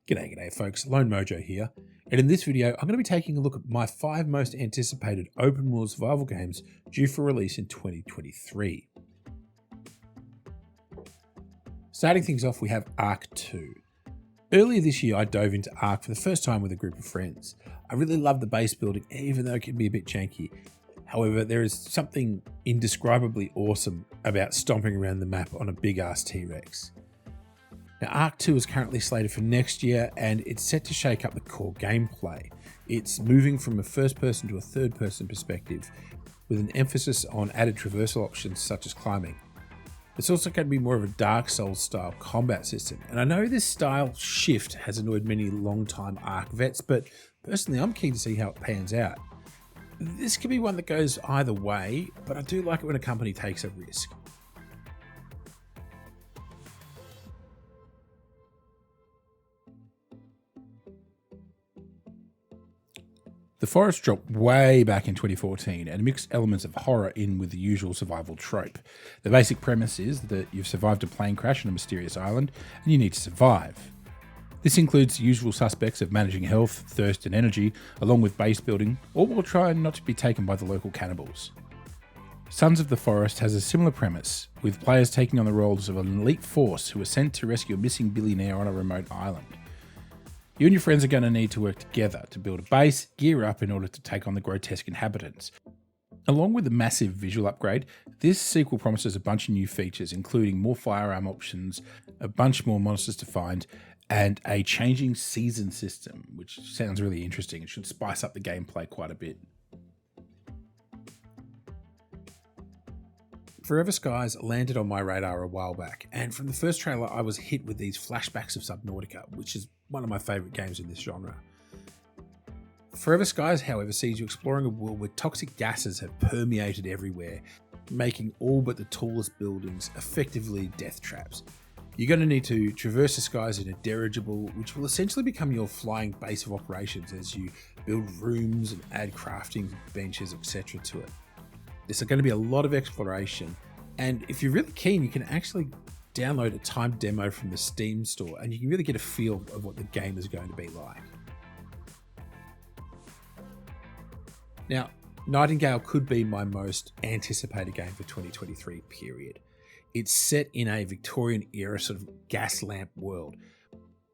G'day folks, Lone Mojo here, and in this video I'm going to be taking a look at my 5 most anticipated open world survival games due for release in 2023. Starting things off, we have Ark 2. Earlier this year I dove into Ark for the first time with a group of friends. I really love the base building even though it can be a bit janky. However, there is something indescribably awesome about stomping around the map on a big ass T-Rex. Now, Ark 2 is currently slated for next year and it's set to shake up the core gameplay. It's moving from a first-person to a third-person perspective with an emphasis on added traversal options such as climbing. It's also going to be more of a Dark Souls style combat system, and I know this style shift has annoyed many long-time Ark vets, but personally I'm keen to see how it pans out. This could be one that goes either way, but I do like it when a company takes a risk. The Forest dropped way back in 2014 and mixed elements of horror in with the usual survival trope. The basic premise is that you've survived a plane crash on a mysterious island and you need to survive. This includes the usual suspects of managing health, thirst and energy, along with base building, all while trying not to be taken by the local cannibals. Sons of the Forest has a similar premise, with players taking on the roles of an elite force who are sent to rescue a missing billionaire on a remote island. You and your friends are going to need to work together to build a base, gear up in order to take on the grotesque inhabitants. Along with a massive visual upgrade, this sequel promises a bunch of new features, including more firearm options, a bunch more monsters to find, and a changing season system, which sounds really interesting. It should spice up the gameplay quite a bit. Forever Skies landed on my radar a while back, and from the first trailer I was hit with these flashbacks of Subnautica, which is one of my favourite games in this genre. Forever Skies, however, sees you exploring a world where toxic gases have permeated everywhere, making all but the tallest buildings effectively death traps. You're going to need to traverse the skies in a dirigible, which will essentially become your flying base of operations as you build rooms and add crafting benches, etc. to it. There's going to be a lot of exploration, and if you're really keen, you can actually download a timed demo from the Steam store and you can really get a feel of what the game is going to be like. Now, Nightingale could be my most anticipated game for 2023 period. It's set in a Victorian era sort of gas lamp world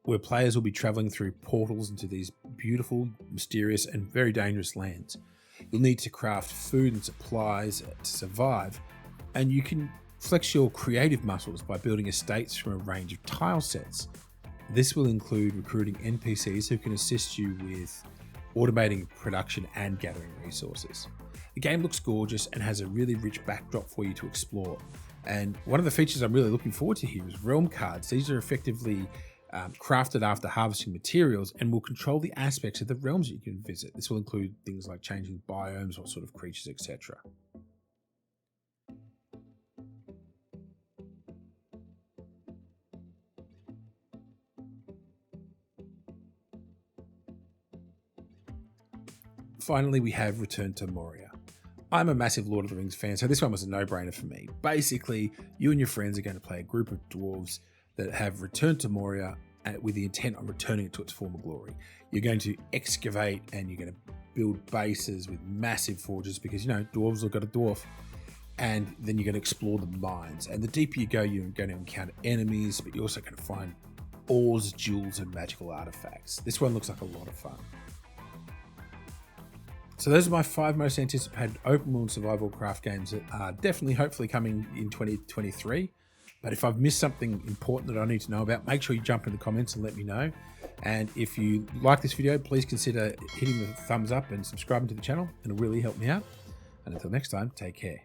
where players will be travelling through portals into these beautiful, mysterious and very dangerous lands. You'll need to craft food and supplies to survive, and you can flex your creative muscles by building estates from a range of tile sets. This will include recruiting NPCs who can assist you with automating production and gathering resources. The game looks gorgeous and has a really rich backdrop for you to explore. And one of the features I'm really looking forward to here is realm cards. These are effectively crafted after harvesting materials and will control the aspects of the realms that you can visit. This will include things like changing biomes, what sort of creatures, etc. Finally, we have Return to Moria. I'm a massive Lord of the Rings fan, so this one was a no-brainer for me. Basically, you and your friends are going to play a group of dwarves that have returned to Moria with the intent on returning it to its former glory. You're going to excavate and you're going to build bases with massive forges because, you know, dwarves have got a dwarf. And then you're going to explore the mines. And the deeper you go, you're going to encounter enemies, but you're also going to find ores, jewels, and magical artifacts. This one looks like a lot of fun. So those are my 5 most anticipated open world survival craft games that are definitely, hopefully coming in 2023. But if I've missed something important that I need to know about, make sure you jump in the comments and let me know. And if you like this video, please consider hitting the thumbs up and subscribing to the channel. It'll really help me out. And until next time, take care.